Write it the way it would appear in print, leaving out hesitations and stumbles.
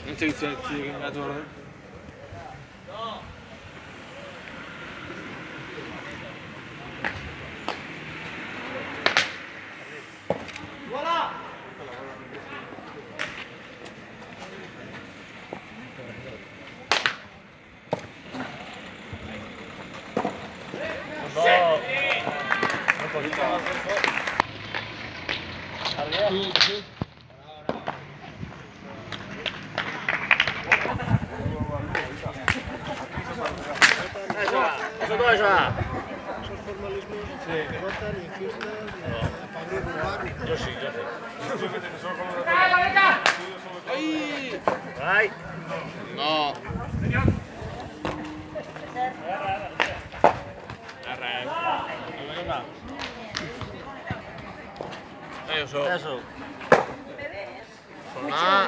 Non sei se ti ora. Voilà! Un poquito más. Arriba. Eso todo eso. Esos formalismos votan y fiestas para abrir lugar. Yo sí, yo sí. ¡Ay! ¡Ay! No. Eso. Ah.